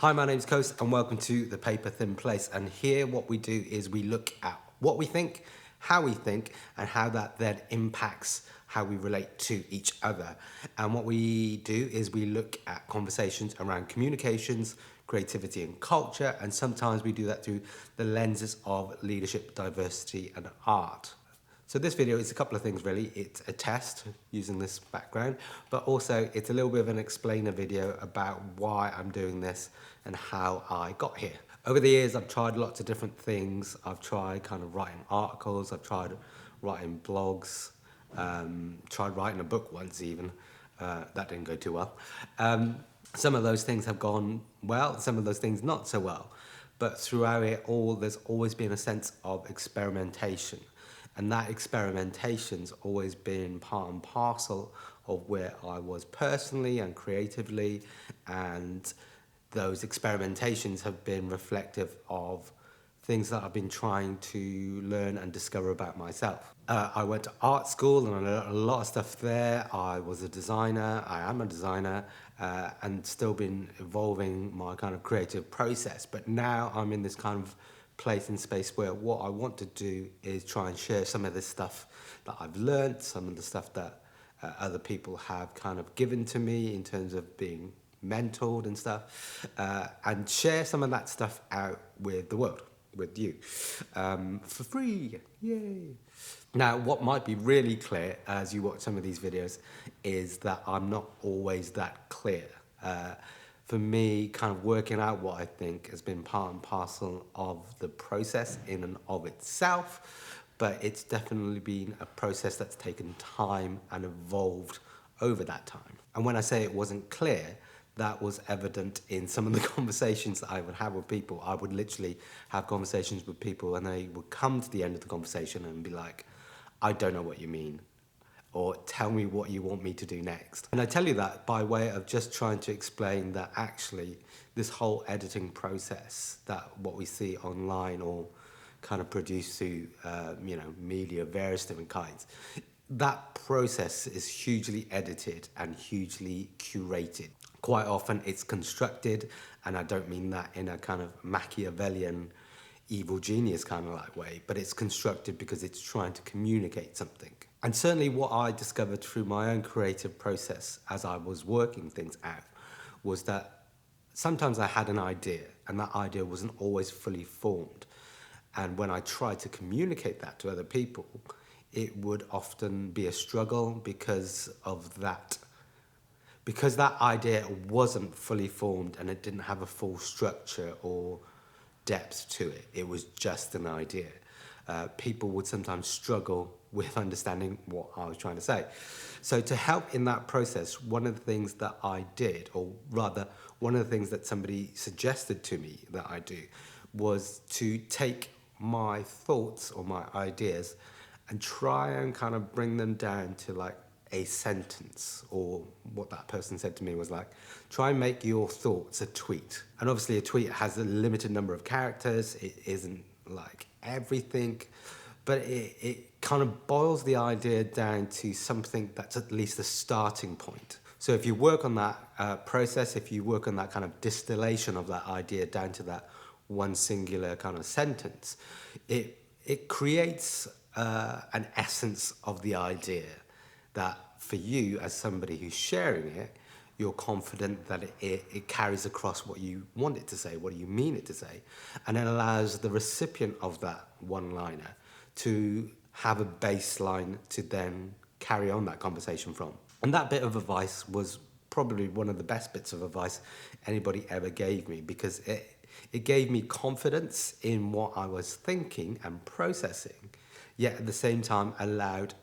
Hi, my name's Coast and welcome to the PaperThin Place. And here what we do is we look at what we think, how we think, and how that then impacts how we relate to each other. And what we do is we look at conversations around communications, creativity and culture, and sometimes we do that through the lenses of leadership, diversity and art. So this video is a couple of things really. It's a test using this background, but also it's a little bit of an explainer video about why I'm doing this and how I got here. Over the years, I've tried lots of different things. I've tried kind of writing articles, I've tried writing blogs, tried writing a book once even. That didn't go too well. Some of those things have gone well, some of those things not so well. But throughout it all, there's always been a sense of experimentation. And that experimentation's always been part and parcel of where I was personally and creatively. And those experimentations have been reflective of things that I've been trying to learn and discover about myself. I went to art school and I learned a lot of stuff there. I was a designer, I am a designer, and still been evolving my kind of creative process. But now I'm in this kind of place and space where what I want to do is try and share some of this stuff that I've learned, some of the stuff that other people have kind of given to me in terms of being mentored and stuff, and share some of that stuff out with the world, with you, for free, yay. Now, what might be really clear as you watch some of these videos is that I'm not always that clear. For me, kind of working out what I think has been part and parcel of the process in and of itself, but it's definitely been a process that's taken time and evolved over that time. And when I say it wasn't clear, that was evident in some of the conversations that I would have with people. I would literally have conversations with people and they would come to the end of the conversation and be like, I don't know what you mean, or tell me what you want me to do next. And I tell you that by way of just trying to explain that actually this whole editing process, that what we see online or kind of produced through media of various different kinds, that process is hugely edited and hugely curated. Quite often it's constructed, and I don't mean that in a kind of Machiavellian evil genius kind of like way, but it's constructed because it's trying to communicate something. And certainly what I discovered through my own creative process as I was working things out was that sometimes I had an idea and that idea wasn't always fully formed. And when I tried to communicate that to other people, it would often be a struggle because that idea wasn't fully formed and it didn't have a full structure or depth to it. It was just an idea. People would sometimes struggle with understanding what I was trying to say. So to help in that process, one of the things that I did, or rather one of the things that somebody suggested to me that I do, was to take my thoughts or my ideas and try and kind of bring them down to like a sentence, or what that person said to me was like, try and make your thoughts a tweet. And obviously a tweet has a limited number of characters. It isn't like everything, but it kind of boils the idea down to something that's at least a starting point. So if you work on that process, if you work on that kind of distillation of that idea down to that one singular kind of sentence, it creates an essence of the idea that for you as somebody who's sharing it, you're confident that it carries across what you want it to say, what you mean it to say, and it allows the recipient of that one-liner to have a baseline to then carry on that conversation from. And that bit of advice was probably one of the best bits of advice anybody ever gave me, because it gave me confidence in what I was thinking and processing, yet at the same time allowed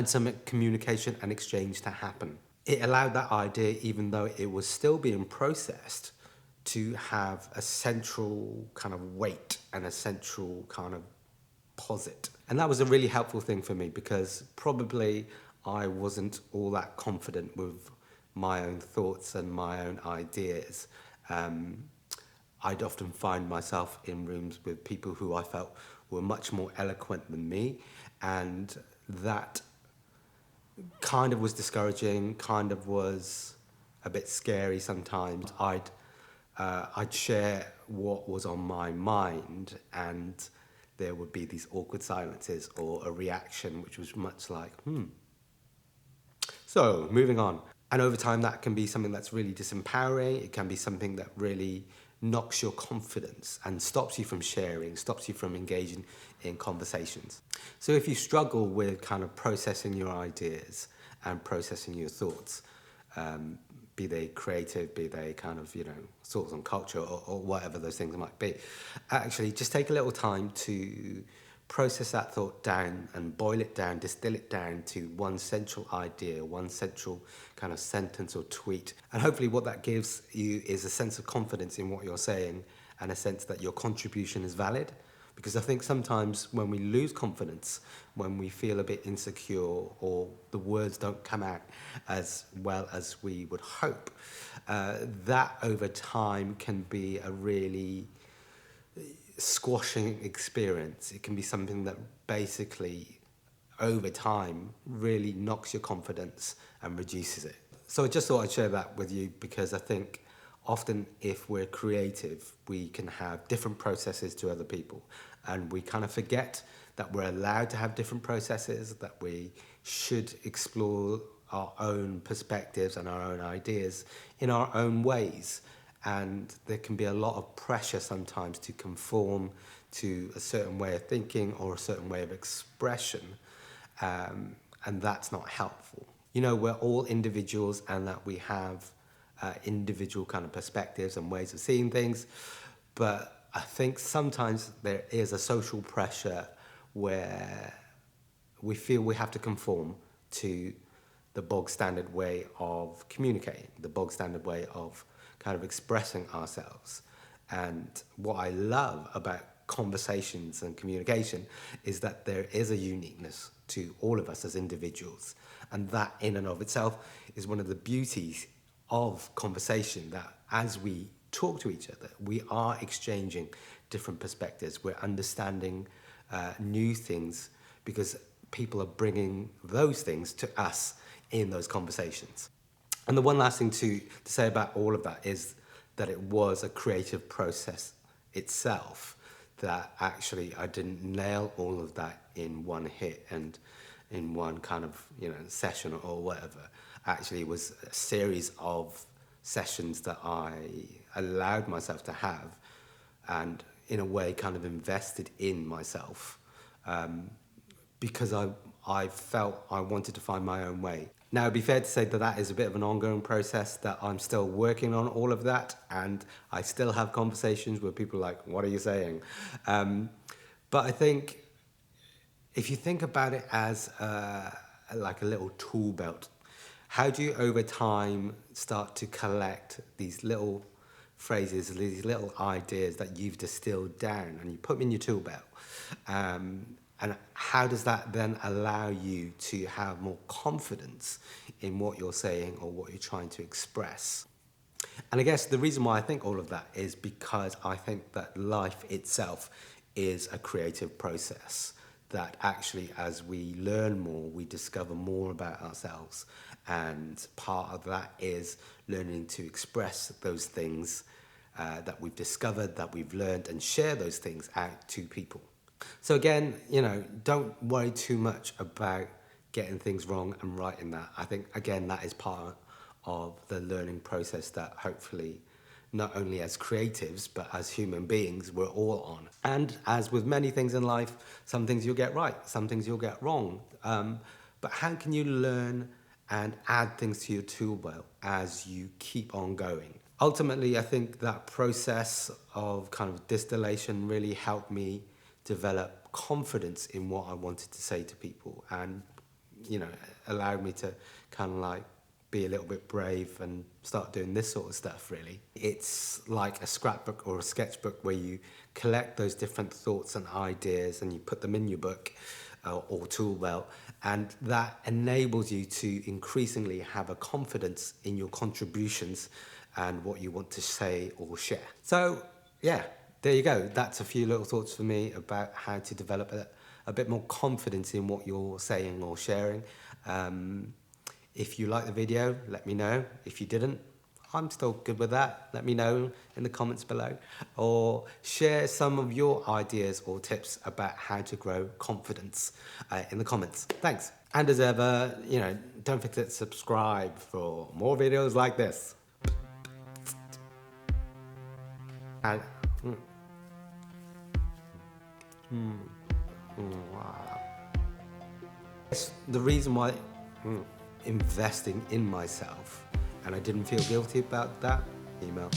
some communication and exchange to happen. It allowed that idea, even though it was still being processed, to have a central kind of weight and a central kind of posit. And that was a really helpful thing for me, because probably I wasn't all that confident with my own thoughts and my own ideas. I'd often find myself in rooms with people who I felt were much more eloquent than me, and that kind of was discouraging, kind of was a bit scary sometimes. I'd I'd share what was on my mind, and there would be these awkward silences or a reaction which was much like, So, moving on. And over time, that can be something that's really disempowering. It can be something that really knocks your confidence and stops you from sharing, stops you from engaging in conversations. So, if you struggle with kind of processing your ideas and processing your thoughts, be they creative, be they kind of, thoughts on culture or whatever those things might be, actually just take a little time to process that thought down and boil it down, distill it down to one central idea, one central kind of sentence or tweet. And hopefully what that gives you is a sense of confidence in what you're saying and a sense that your contribution is valid. Because I think sometimes when we lose confidence, when we feel a bit insecure or the words don't come out as well as we would hope, that over time can be a really squashing experience. It can be something that basically over time really knocks your confidence and reduces it. So I just thought I'd share that with you because I think often if we're creative, we can have different processes to other people, and we kind of forget that we're allowed to have different processes, that we should explore our own perspectives and our own ideas in our own ways. And there can be a lot of pressure sometimes to conform to a certain way of thinking or a certain way of expression, and that's not helpful. We're all individuals, and that we have individual kind of perspectives and ways of seeing things, but I think sometimes there is a social pressure where we feel we have to conform to the bog standard way of communicating, the bog standard way of kind of expressing ourselves. And what I love about conversations and communication is that there is a uniqueness to all of us as individuals. And that in and of itself is one of the beauties of conversation, that as we talk to each other, we are exchanging different perspectives. We're understanding new things because people are bringing those things to us in those conversations. And the one last thing to say about all of that is that it was a creative process itself, that actually I didn't nail all of that in one hit and in one kind of session or whatever. Actually, it was a series of sessions that I allowed myself to have, and in a way kind of invested in myself, because I felt I wanted to find my own way. Now, it'd be fair to say that that is a bit of an ongoing process, that I'm still working on all of that, and I still have conversations where people are like, what are you saying? But I think if you think about it as like a little tool belt, how do you over time start to collect these little phrases, these little ideas that you've distilled down and you put them in your tool belt? And how does that then allow you to have more confidence in what you're saying or what you're trying to express? And I guess the reason why I think all of that is because I think that life itself is a creative process, that actually as we learn more, we discover more about ourselves. And part of that is learning to express those things that we've discovered, that we've learned, and share those things out to people. So again, don't worry too much about getting things wrong and right in that. I think, again, that is part of the learning process that hopefully not only as creatives, but as human beings, we're all on. And as with many things in life, some things you'll get right, some things you'll get wrong. But how can you learn and add things to your tool belt as you keep on going? Ultimately, I think that process of kind of distillation really helped me develop confidence in what I wanted to say to people, and allowed me to kind of like be a little bit brave and start doing this sort of stuff. Really, it's like a scrapbook or a sketchbook where you collect those different thoughts and ideas and you put them in your book or tool belt, and that enables you to increasingly have a confidence in your contributions and what you want to say or share. So yeah, there you go. That's a few little thoughts for me about how to develop a bit more confidence in what you're saying or sharing. If you like the video, let me know. If you didn't, I'm still good with that. Let me know in the comments below, or share some of your ideas or tips about how to grow confidence in the comments. Thanks. And as ever, don't forget to subscribe for more videos like this. And, wow. The reason why investing in myself, and I didn't feel guilty about that, email.